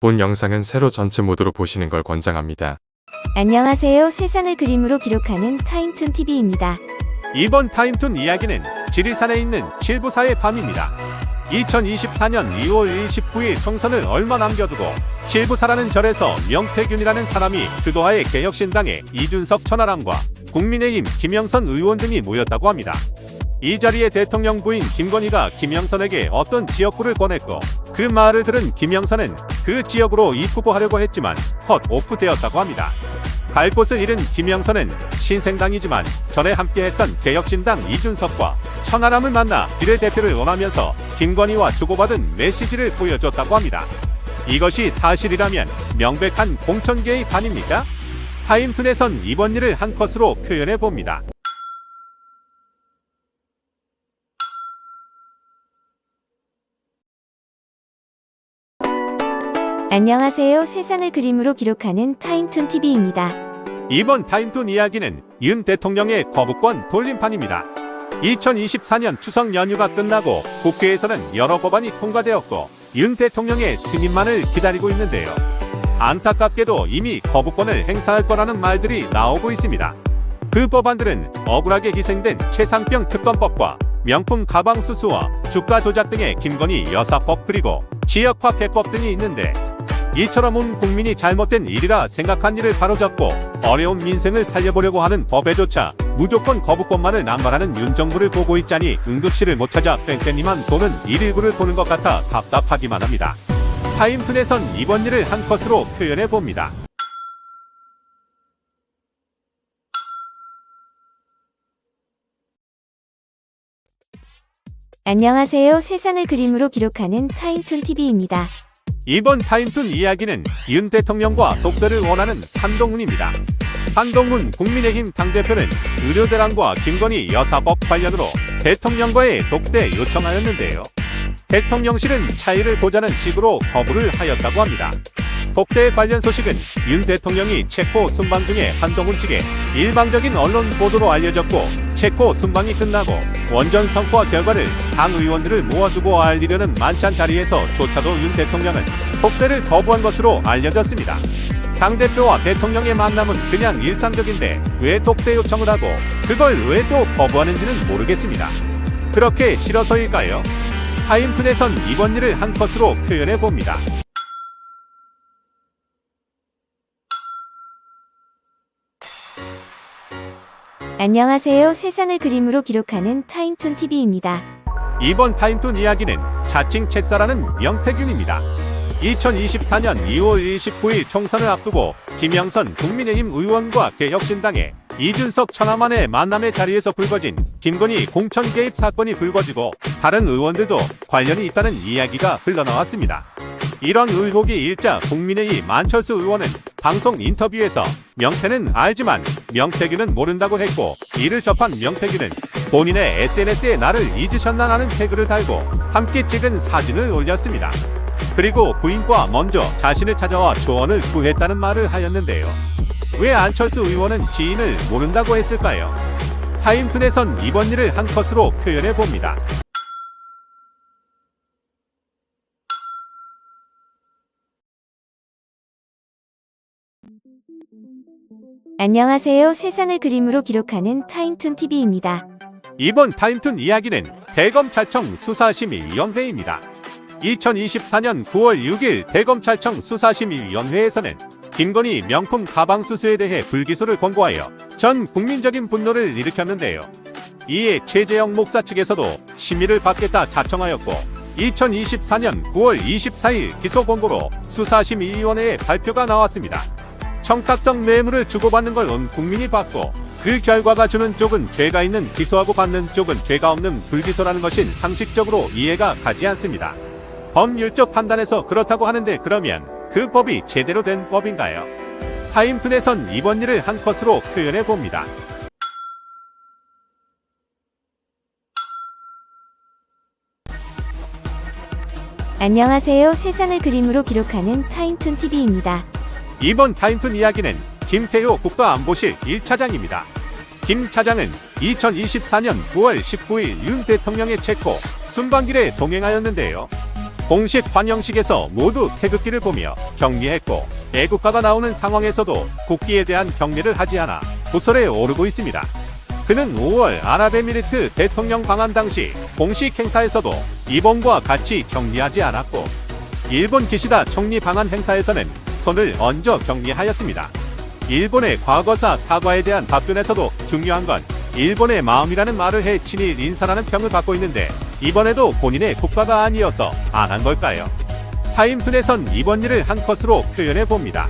본 영상은 세로 전체 모드로 보시는 걸 권장합니다. 안녕하세요. 세상을 그림으로 기록하는 타임툰TV입니다. 이번 타임툰 이야기는 지리산에 있는 칠부사의 밤입니다. 2024년 2월 29일 총선을 얼마 남겨두고 칠부사라는 절에서 명태균이라는 사람이 주도하에 개혁신당의 이준석 천하람과 국민의힘 김영선 의원 등이 모였다고 합니다. 이 자리에 대통령 부인 김건희가 김영선에게 어떤 지역구를 권했고 그 말을 들은 김영선은 그 지역으로 입후보하려고 했지만 컷오프 되었다고 합니다. 갈 곳을 잃은 김영선은 신생당이지만 전에 함께했던 개혁신당 이준석과 천하람을 만나 비례대표를 원하면서 김건희와 주고받은 메시지를 보여줬다고 합니다. 이것이 사실이라면 명백한 공천 개입 아닙니까? 타임툰에선 이번 일을 한 컷으로 표현해봅니다. 안녕하세요. 세상을 그림으로 기록하는 타임툰TV입니다. 이번 타임툰 이야기는 윤 대통령의 거부권 돌림판입니다. 2024년 추석 연휴가 끝나고 국회에서는 여러 법안이 통과되었고 윤 대통령의 승인만을 기다리고 있는데요. 안타깝게도 이미 거부권을 행사할 거라는 말들이 나오고 있습니다. 그 법안들은 억울하게 희생된 최상병 특검법과 명품 가방 수수와 주가 조작 등의 김건희 여사법 그리고 지역화 폐법 등이 있는데 이처럼 온 국민이 잘못된 일이라 생각한 일을 바로잡고 어려운 민생을 살려보려고 하는 법에조차 무조건 거부권만을 남발하는 윤 정부를 보고 있자니 응급실을 못 찾아 뺑뺑이만 도는 일일구를 보는 것 같아 답답하기만 합니다. 타임툰에선 이번 일을 한 컷으로 표현해봅니다. 안녕하세요. 세상을 그림으로 기록하는 타임툰TV입니다. 이번 타임툰 이야기는 윤 대통령과 독대를 원하는 한동훈입니다. 한동훈 국민의힘 당대표는 의료대란과 김건희 여사법 관련으로 대통령과의 독대 요청하였는데요. 대통령실은 차이를 보자는 식으로 거부를 하였다고 합니다. 독대 관련 소식은 윤 대통령이 체코 순방 중에 한동훈 측에 일방적인 언론 보도로 알려졌고 체코 순방이 끝나고 원전 성과 결과를 당 의원들을 모아두고 알리려는 만찬 자리에서조차도 윤 대통령은 독대를 거부한 것으로 알려졌습니다. 당대표와 대통령의 만남은 그냥 일상적인데 왜 독대 요청을 하고 그걸 왜 또 거부하는지는 모르겠습니다. 그렇게 싫어서일까요? 타임툰에선 이번 일을 한 컷으로 표현해봅니다. 안녕하세요. 세상을 그림으로 기록하는 타임툰TV입니다. 이번 타임툰 이야기는 자칭 책사라는 명태균입니다. 2024년 2월 29일 총선을 앞두고 김영선 국민의힘 의원과 개혁신당의 이준석 천하만의 만남의 자리에서 불거진 김건희 공천 개입 사건이 불거지고 다른 의원들도 관련이 있다는 이야기가 흘러나왔습니다. 이런 의혹이 일자 국민의힘 안철수 의원은 방송 인터뷰에서 명태는 알지만 명태균은 모른다고 했고 이를 접한 명태균은 본인의 SNS에 나를 잊으셨나라는 태그를 달고 함께 찍은 사진을 올렸습니다. 그리고 부인과 먼저 자신을 찾아와 조언을 구했다는 말을 하였는데요. 왜 안철수 의원은 지인을 모른다고 했을까요? 타임툰에선 이번 일을 한 컷으로 표현해봅니다. 안녕하세요. 세상을 그림으로 기록하는 타임툰TV입니다. 이번 타임툰 이야기는 대검찰청 수사심의위원회입니다. 2024년 9월 6일 대검찰청 수사심의위원회에서는 김건희 명품 가방 수수에 대해 불기소를 권고하여 전 국민적인 분노를 일으켰는데요. 이에 최재형 목사 측에서도 심의를 받겠다 자청하였고 2024년 9월 24일 기소 권고로 수사심의위원회에 발표가 나왔습니다. 청탁성 뇌물을 주고받는 걸 온 국민이 봤고 그 결과가 주는 쪽은 죄가 있는 기소하고 받는 쪽은 죄가 없는 불기소라는 것인 상식적으로 이해가 가지 않습니다. 법률적 판단에서 그렇다고 하는데 그러면 그 법이 제대로 된 법인가요? 타임툰에선 이번 일을 한 컷으로 표현해봅니다. 안녕하세요. 세상을 그림으로 기록하는 타임툰TV입니다. 이번 타임툰 이야기는 김태효 국가안보실 1차장입니다. 김 차장은 2024년 9월 19일 윤 대통령의 체코 순방길에 동행하였는데요. 공식 환영식에서 모두 태극기를 보며 격리했고 애국가가 나오는 상황에서도 국기에 대한 격리를 하지 않아 부설에 오르고 있습니다. 그는 5월 아랍에미리트 대통령 방한 당시 공식 행사에서도 이번과 같이 격리하지 않았고 일본 기시다 총리 방한 행사에서는 손을 얹어 격리하였습니다. 일본의 과거사 사과에 대한 답변에서도 중요한 건 일본의 마음이라는 말을 해 친일 인사라는 평을 받고 있는데 이번에도 본인의 국가가 아니어서 안 한 걸까요? 타임툰에선 이번 일을 한 컷으로 표현해 봅니다.